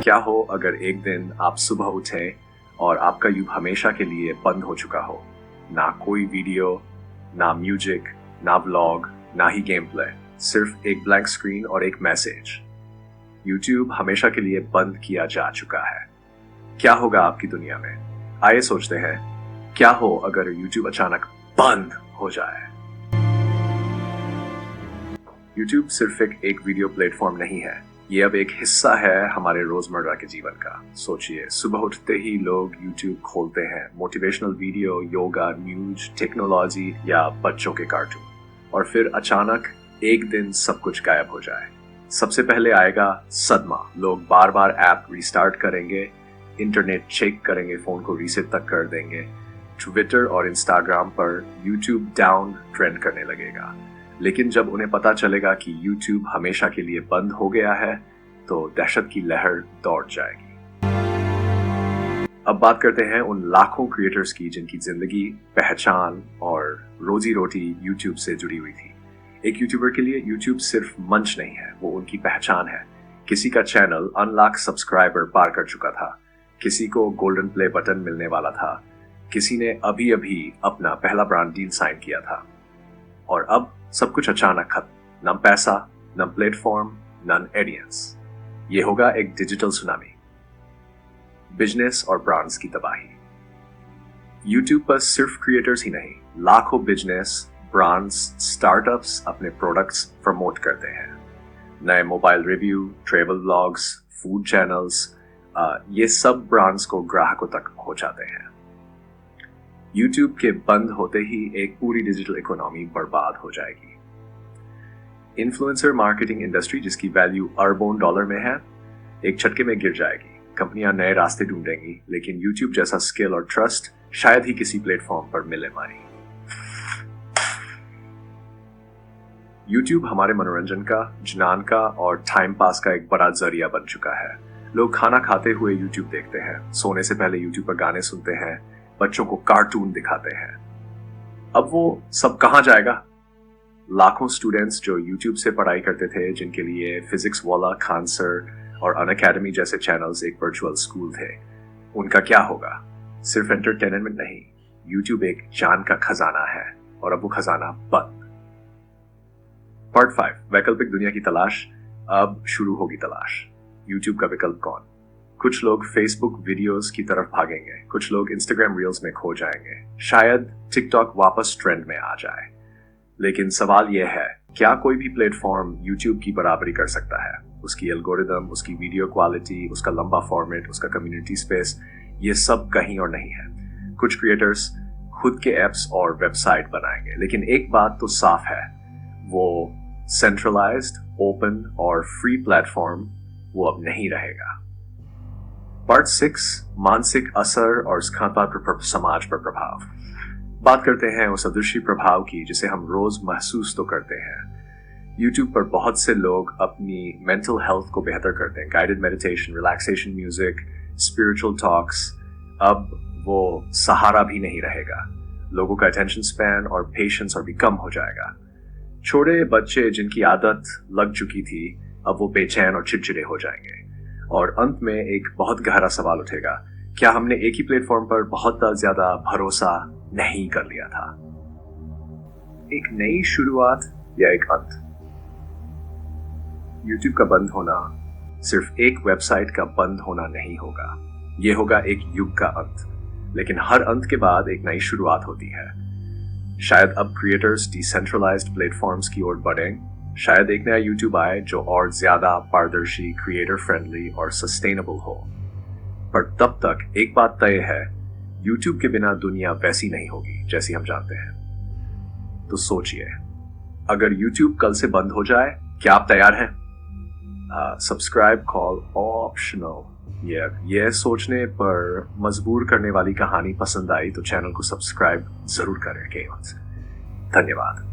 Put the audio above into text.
क्या हो अगर एक दिन आप सुबह उठें और आपका यूट्यूब हमेशा के लिए बंद हो चुका हो? ना कोई वीडियो, ना म्यूजिक, ना व्लॉग, ना ही गेम प्ले, सिर्फ एक ब्लैंक स्क्रीन और एक मैसेज। यूट्यूब हमेशा के लिए बंद किया जा चुका है। क्या होगा आपकी दुनिया में? आइए सोचते हैं, क्या हो अगर यूट्यूब अचानक बंद हो जाए? यूट्यूब सिर्फ एक वीडियो प्लेटफॉर्म नहीं है, ये अब एक हिस्सा है हमारे रोजमर्रा के जीवन का। सोचिए, सुबह उठते ही लोग यूट्यूब खोलते हैं, motivational video, yoga, news, technology या बच्चों के कार्टून, और फिर अचानक एक दिन सब कुछ गायब हो जाए। सबसे पहले आएगा सदमा। लोग बार बार ऐप रिस्टार्ट करेंगे, इंटरनेट चेक करेंगे, फोन को रीसेट तक कर देंगे। ट्विटर और इंस्टाग्राम पर यूट्यूब डाउन ट्रेंड करने लगेगा। लेकिन जब उन्हें पता चलेगा कि YouTube हमेशा के लिए बंद हो गया है, तो दहशत की लहर दौड़ जाएगी। अब बात करते हैं उन लाखों क्रिएटर्स की जिनकी जिंदगी, पहचान और रोजी रोटी YouTube से जुड़ी हुई थी। एक यूट्यूबर के लिए YouTube सिर्फ मंच नहीं है, वो उनकी पहचान है। किसी का चैनल 1 लाख सब्सक्राइबर पार कर चुका था, किसी को गोल्डन प्ले बटन मिलने वाला था, किसी ने अभी अभी अपना पहला ब्रांड डील साइन किया था, और अब सब कुछ अचानक खत्म। न पैसा, न प्लेटफॉर्म, न ऑडियंस। ये होगा एक डिजिटल सुनामी, बिजनेस और ब्रांड्स की तबाही। यूट्यूब पर सिर्फ क्रिएटर्स ही नहीं, लाखों बिजनेस, ब्रांड्स, स्टार्टअप्स अपने प्रोडक्ट्स प्रमोट करते हैं। नए mobile review, travel vlogs, food channels, ये सब ब्रांड्स को ग्राहकों तक पहुंचाते हैं। YouTube के बंद होते ही एक पूरी डिजिटल इकोनॉमी बर्बाद हो जाएगी। इन्फ्लुएंसर मार्केटिंग इंडस्ट्री, जिसकी वैल्यू अरबों डॉलर में है, एक झटके में गिर जाएगी। कंपनियां नए रास्ते ढूंढेंगी, लेकिन YouTube जैसा स्किल और ट्रस्ट शायद ही किसी प्लेटफॉर्म पर मिले मानी। YouTube हमारे मनोरंजन का, ज्ञान का और टाइम पास का एक बड़ा जरिया बन चुका है। लोग खाना खाते हुए YouTube देखते हैं, सोने से पहले YouTube पर गाने सुनते हैं, बच्चों को कार्टून दिखाते हैं। अब वो सब कहां जाएगा? लाखों स्टूडेंट्स जो YouTube से पढ़ाई करते थे, जिनके लिए फिजिक्स वाला, खान सर और अनअकैडमी जैसे चैनल्स एक वर्चुअल स्कूल थे, उनका क्या होगा? सिर्फ एंटरटेनमेंट नहीं, YouTube एक जान का खजाना है, और अब वो खजाना बंद। पार्ट 5, वैकल्पिक दुनिया की तलाश। अब शुरू होगी तलाश। YouTube का विकल्प कौन? कुछ लोग फेसबुक वीडियोस की तरफ भागेंगे, कुछ लोग इंस्टाग्राम रील्स में खो जाएंगे, शायद टिकटॉक वापस ट्रेंड में आ जाए। लेकिन सवाल यह है, क्या कोई भी प्लेटफॉर्म YouTube की बराबरी कर सकता है? उसकी एल्गोरिदम, उसकी वीडियो क्वालिटी, उसका लंबा फॉर्मेट, उसका कम्युनिटी स्पेस, ये सब कहीं और नहीं है। कुछ क्रिएटर्स खुद के एप्स और वेबसाइट बनाएंगे, लेकिन एक बात तो साफ है, वो सेंट्रलाइज्ड, ओपन और फ्री प्लेटफॉर्म वो अब नहीं रहेगा। पार्ट 6, मानसिक असर और समाज पर प्रभाव। बात करते हैं उस अदृश्य प्रभाव की जिसे हम रोज महसूस तो करते हैं। YouTube पर बहुत से लोग अपनी मेंटल हेल्थ को बेहतर करते हैं। Guided meditation, relaxation music, spiritual talks. अब वो सहारा भी नहीं रहेगा। लोगों का अटेंशन स्पैन और पेशेंस और भी कम हो जाएगा। छोटे बच्चे जिनकी आदत लग चुकी थी, अब वो बेचैन और चिड़चिड़े हो जाएंगे। और अंत में एक बहुत गहरा सवाल उठेगा, क्या हमने एक ही प्लेटफॉर्म पर बहुत ज्यादा भरोसा नहीं कर लिया था? एक नई शुरुआत या एक अंत? YouTube का बंद होना सिर्फ एक वेबसाइट का बंद होना नहीं होगा, यह होगा एक युग का अंत। लेकिन हर अंत के बाद एक नई शुरुआत होती है। शायद अब क्रिएटर्स डिसेंट्रलाइज्ड प्लेटफॉर्म्स की ओर बढ़ें, शायद एक नया YouTube आए जो और ज्यादा पारदर्शी, क्रिएटर फ्रेंडली और सस्टेनेबल हो। पर तब तक एक बात तय है, YouTube के बिना दुनिया वैसी नहीं होगी जैसी हम जानते हैं। तो सोचिए, अगर YouTube कल से बंद हो जाए, क्या आप तैयार हैं? Subscribe call optional. ये सोचने पर मजबूर करने वाली कहानी पसंद आई तो चैनल को सब्सक्राइब जरूर करें। धन्यवाद।